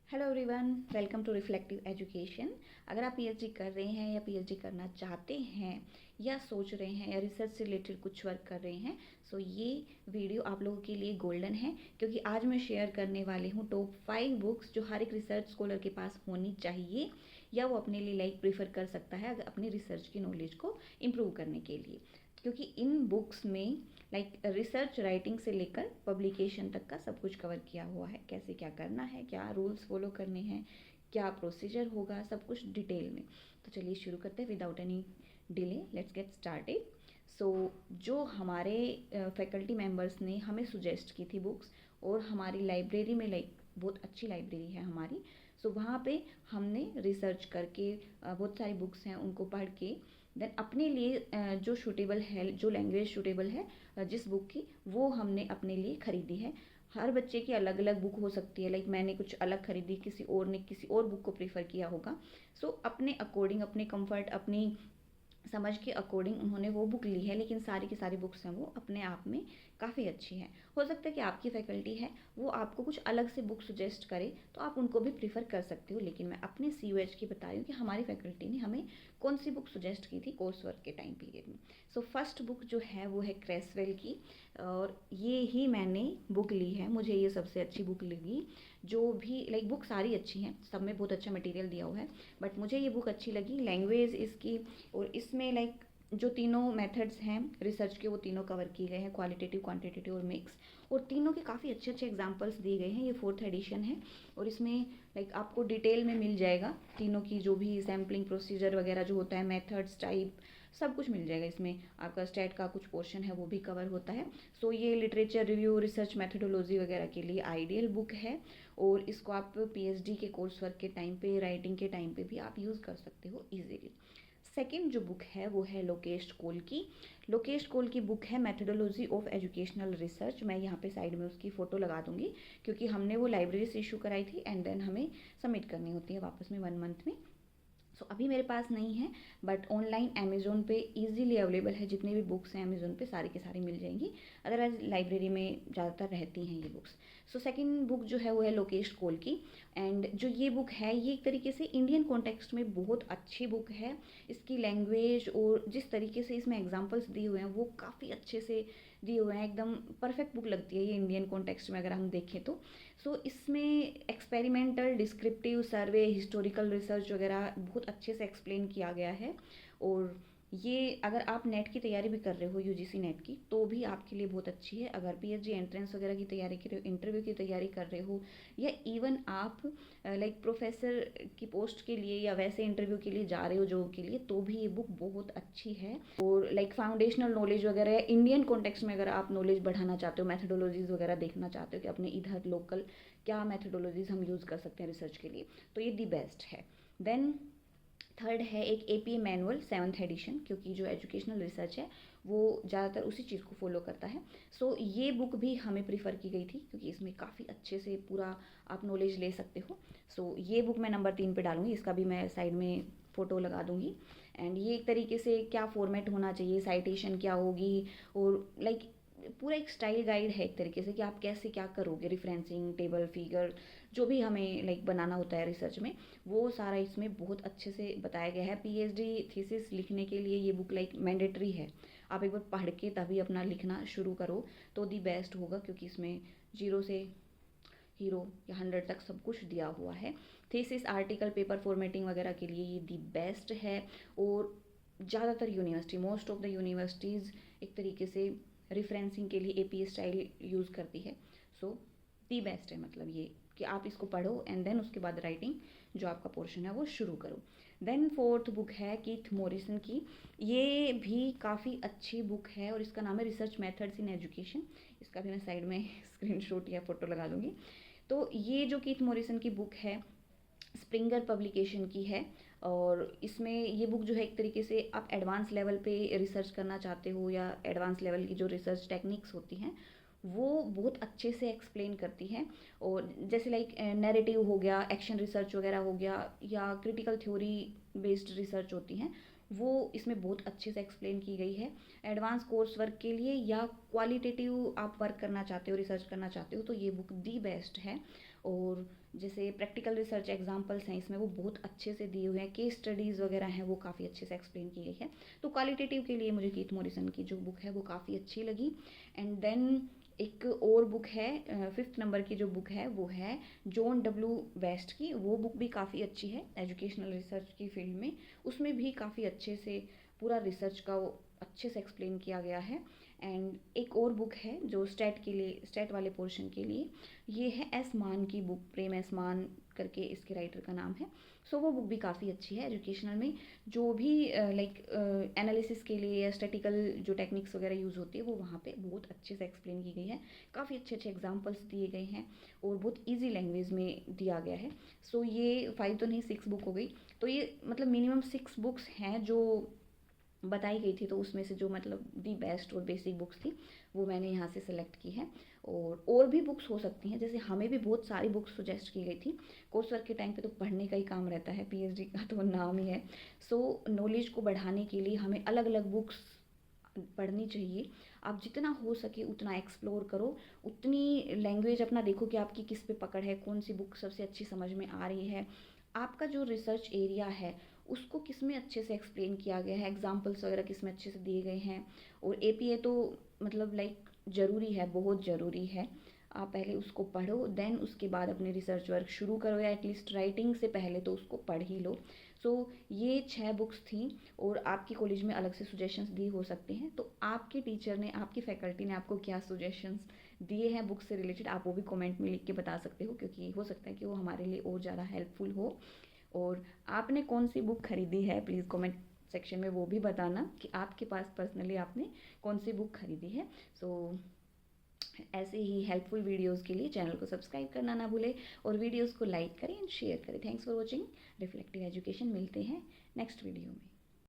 Hello everyone, welcome to Reflective Education. अगर आप PhD कर रहे हैं या पीएचडी करना चाहते हैं या सोच रहे हैं या रिसर्च से रिलेटेड कुछ वर्क कर रहे हैं, सो ये वीडियो आप लोगों के लिए गोल्डन है, क्योंकि आज मैं शेयर करने वाली हूँ टॉप 5 बुक्स जो हर एक रिसर्च स्कॉलर के पास होनी चाहिए या वो अपने लिए प्रीफर कर सकता है अगर अपनी रिसर्च की नॉलेज को इम्प्रूव करने के लिए। क्योंकि इन बुक्स में रिसर्च राइटिंग से लेकर पब्लिकेशन तक का सब कुछ कवर किया हुआ है, कैसे क्या करना है, क्या रूल्स फॉलो करने हैं, क्या प्रोसीजर होगा, सब कुछ डिटेल में। तो चलिए शुरू करते हैं without any delay, let's get started. So जो हमारे फैकल्टी मेंबर्स ने हमें सुजेस्ट की थी बुक्स, और हमारी लाइब्रेरी में बहुत अच्छी लाइब्रेरी है हमारी, सो वहाँ पे हमने रिसर्च करके बहुत सारी बुक्स हैं उनको पढ़ के देन अपने लिए जो सूटेबल है, जो लैंग्वेज सूटेबल है जिस बुक की, वो हमने अपने लिए खरीदी है। हर बच्चे की अलग अलग बुक हो सकती है, मैंने कुछ अलग खरीदी, किसी और ने किसी और बुक को प्रीफर किया होगा। सो अपने अकॉर्डिंग, अपने कंफर्ट, अपनी समझ के अकॉर्डिंग उन्होंने वो बुक ली है, लेकिन सारी की सारी बुक्स हैं वो अपने आप में काफ़ी अच्छी हैं। हो सकता है कि आपकी फैकल्टी है वो आपको कुछ अलग से बुक सजेस्ट करे, तो आप उनको भी प्रीफर कर सकते हो, लेकिन मैं अपने CUH की बता रही हूँ कि हमारी फैकल्टी ने हमें कौन सी बुक सजेस्ट की थी कोर्स वर्क के टाइम पीरियड में। सो फर्स्ट बुक जो है वो है क्रेसवेल की, और ये ही मैंने बुक ली है, मुझे ये सबसे अच्छी बुक लगी। जो भी बुक सारी अच्छी हैं, सब में बहुत अच्छा मटेरियल दिया हुआ है, बट मुझे ये बुक अच्छी लगी। लैंग्वेज इसकी, और इसमें जो तीनों मेथड्स हैं रिसर्च के वो तीनों कवर किए गए हैं, क्वालिटेटिव, क्वांटिटेटिव और मिक्स, और तीनों के काफ़ी अच्छे अच्छे एग्जांपल्स दिए गए हैं। ये 4th एडिशन है, और इसमें आपको डिटेल में मिल जाएगा तीनों की, जो भी सैम्पलिंग प्रोसीजर वगैरह जो होता है, मेथड्स टाइप, सब कुछ मिल जाएगा इसमें। आपका स्टैट का कुछ पोर्शन है वो भी कवर होता है। सो ये लिटरेचर रिव्यू, रिसर्च मेथडोलॉजी वगैरह के लिए आइडियल बुक है, और इसको आप PhD के कोर्स वर्क के टाइम पे, राइटिंग के टाइम पे भी आप यूज़ कर सकते हो ईजिली। सेकेंड जो बुक है वो है लोकेश कोल की। लोकेश कोल की बुक है मेथडोलॉजी ऑफ एजुकेशनल रिसर्च। मैं यहाँ पे साइड में उसकी फ़ोटो लगा दूंगी, क्योंकि हमने वो लाइब्रेरी से इशू कराई थी एंड देन हमें सबमिट करनी होती है वापस में 1 मंथ में। सो अभी मेरे पास नहीं है, बट ऑनलाइन अमेज़ोन पे इजीली अवेलेबल है। जितनी भी बुक्स हैं अमेज़ोन पे सारी की सारी मिल जाएंगी, अदरवाइज लाइब्रेरी में ज़्यादातर रहती हैं ये बुक्स। सो सेकंड बुक जो है वो है लोकेश कोल की, एंड जो ये बुक है ये एक तरीके से इंडियन कॉन्टेक्स्ट में बहुत अच्छी बुक है। इसकी लैंग्वेज और जिस तरीके से इसमें एग्जाम्पल्स दिए हुए हैं वो काफ़ी अच्छे से दिए हुए हैं, एकदम परफेक्ट बुक लगती है ये इंडियन कॉन्टेक्स्ट में अगर हम देखें तो। सो इसमें एक्सपेरिमेंटल, डिस्क्रिप्टिव, सर्वे, हिस्टोरिकल रिसर्च वगैरह बहुत अच्छे से एक्सप्लेन किया गया है। और ये अगर आप नेट की तैयारी भी कर रहे हो, UGC नेट की, तो भी आपके लिए बहुत अच्छी है। अगर PhD एंट्रेंस वगैरह की तैयारी कर रहे हो, इंटरव्यू की तैयारी कर रहे हो, या इवन आप प्रोफेसर की पोस्ट के लिए या वैसे इंटरव्यू के लिए जा रहे हो जॉब के लिए, तो भी ये बुक बहुत अच्छी है। और फाउंडेशनल नॉलेज वगैरह या इंडियन कॉन्टेक्स्ट में अगर आप नॉलेज बढ़ाना चाहते हो, मैथडोलॉजीज वगैरह देखना चाहते हो कि अपने इधर लोकल क्या मैथडोलॉजीज हम यूज़ कर सकते हैं रिसर्च के लिए, तो ये दी बेस्ट है। देन थर्ड है एक APA मैनुअल 7th एडिशन, क्योंकि जो एजुकेशनल रिसर्च है वो ज़्यादातर उसी चीज़ को फॉलो करता है। सो ये बुक भी हमें प्रीफर की गई थी, क्योंकि इसमें काफ़ी अच्छे से पूरा आप नॉलेज ले सकते हो। सो ये बुक मैं नंबर 3 पे डालूंगी, इसका भी मैं साइड में फ़ोटो लगा दूंगी। एंड ये एक तरीके से क्या फॉर्मेट होना चाहिए, साइटेशन क्या होगी, और पूरा एक स्टाइल गाइड है एक तरीके से कि आप कैसे क्या करोगे, रिफरेंसिंग, टेबल, फिगर, जो भी हमें बनाना होता है रिसर्च में, वो सारा इसमें बहुत अच्छे से बताया गया है। PhD थीसिस लिखने के लिए ये बुक मैंडेटरी है, आप एक बार पढ़ के तभी अपना लिखना शुरू करो तो दी बेस्ट होगा, क्योंकि इसमें 0 से हीरो या 100 तक सब कुछ दिया हुआ है। थीसिस, आर्टिकल, पेपर फॉर्मेटिंग वगैरह के लिए ये दी बेस्ट है। और ज़्यादातर university, most of the universities एक तरीके से रेफरेंसिंग के लिए APA स्टाइल यूज़ करती है। सो दी बेस्ट है, ये कि आप इसको पढ़ो एंड देन उसके बाद राइटिंग जो आपका पोर्शन है वो शुरू करो। देन फोर्थ बुक है कीथ मॉरिसन की। ये भी काफ़ी अच्छी बुक है और इसका नाम है रिसर्च मेथड्स इन एजुकेशन। इसका भी मैं साइड में स्क्रीनशॉट या फोटो लगा दूंगी। तो ये जो कीथ मॉरिसन की बुक है स्प्रिंगर पब्लिकेशन की है, और इसमें ये बुक जो है एक तरीके से आप एडवांस लेवल पे रिसर्च करना चाहते हो या एडवांस लेवल की जो रिसर्च टेक्निक्स होती हैं वो बहुत अच्छे से एक्सप्लेन करती हैं। और जैसे नैरेटिव हो गया, एक्शन रिसर्च वगैरह हो गया, या क्रिटिकल थ्योरी बेस्ड रिसर्च होती हैं, वो इसमें बहुत अच्छे से एक्सप्लेन की गई है। एडवांस कोर्स वर्क के लिए या क्वालिटेटिव आप वर्क करना चाहते हो, रिसर्च करना चाहते हो, तो ये बुक दी बेस्ट है। और जैसे प्रैक्टिकल रिसर्च एग्जांपल्स हैं इसमें वो बहुत अच्छे से दिए हुए हैं, केस स्टडीज़ वगैरह हैं वो काफ़ी अच्छे से एक्सप्लेन की गई है। तो क्वालिटेटिव के लिए मुझे कीथ मॉरिसन की जो बुक है वो काफ़ी अच्छी लगी। एंड देन एक और बुक है 5th नंबर की जो बुक है वो है जॉन डब्ल्यू वेस्ट की, वो बुक भी काफ़ी अच्छी है एजुकेशनल रिसर्च की फील्ड में। उसमें भी काफ़ी अच्छे से पूरा रिसर्च का वो अच्छे से एक्सप्लेन किया गया है। एंड एक और बुक है जो स्टैट के लिए, स्टैट वाले पोर्शन के लिए, ये है एस मान की बुक, प्रेम एस मान करके इसके राइटर का नाम है। सो वो बुक भी काफ़ी अच्छी है एजुकेशनल में, जो भी लाइक एनालिसिस के लिए या स्टैटिकल जो टेक्निक्स वगैरह यूज़ होती है वो वहाँ पे बहुत अच्छे से एक्सप्लेन की गई है। काफ़ी अच्छे अच्छे एग्जांपल्स दिए गए हैं और बहुत इजी लैंग्वेज में दिया गया है। सो ये 5 तो नहीं 6 बुक हो गई। तो ये मतलब मिनिमम 6 बुक्स हैं जो बताई गई थी, तो उसमें से जो मतलब दी बेस्ट और बेसिक बुक्स थी वो मैंने यहाँ से सेलेक्ट की है। और भी बुक्स हो सकती हैं, जैसे हमें भी बहुत सारी बुक्स सजेस्ट की गई थी। कोर्स वर्क के टाइम पे तो पढ़ने का ही काम रहता है, पीएचडी का तो नाम ही है। सो नॉलेज को बढ़ाने के लिए हमें अलग अलग बुक्स पढ़नी चाहिए। आप जितना हो सके उतना एक्सप्लोर करो, उतनी लैंग्वेज अपना देखो कि आपकी किस पे पकड़ है, कौन सी बुक सबसे अच्छी समझ में आ रही है, आपका जो रिसर्च एरिया है उसको किस में अच्छे से एक्सप्लेन किया गया है, एग्जाम्पल्स वगैरह किस में अच्छे से दिए गए हैं। और एपीए तो मतलब लाइक ज़रूरी है, बहुत ज़रूरी है। आप पहले उसको पढ़ो, देन उसके बाद अपने रिसर्च वर्क शुरू करो, या एटलीस्ट राइटिंग से पहले तो उसको पढ़ ही लो। सो ये 6 बुक्स थी और आपकी कॉलेज में अलग से सुजेशंस दिए हो सकते हैं। तो आपके टीचर ने, आपकी फैकल्टी ने आपको क्या सुजेशंस दिए हैं बुक से रिलेटेड, आप वो भी कमेंट में लिख के बता सकते हो, क्योंकि हो सकता है कि वो हमारे लिए और ज़्यादा हेल्पफुल हो। और आपने कौन सी बुक खरीदी है प्लीज़ कमेंट सेक्शन में वो भी बताना कि आपके पास पर्सनली आपने कौन सी बुक खरीदी है। सो ऐसे ही हेल्पफुल वीडियोस के लिए चैनल को सब्सक्राइब करना ना भूलें और वीडियोस को लाइक करें एंड शेयर करें। Thanks for watching reflective education. मिलते हैं नेक्स्ट वीडियो में।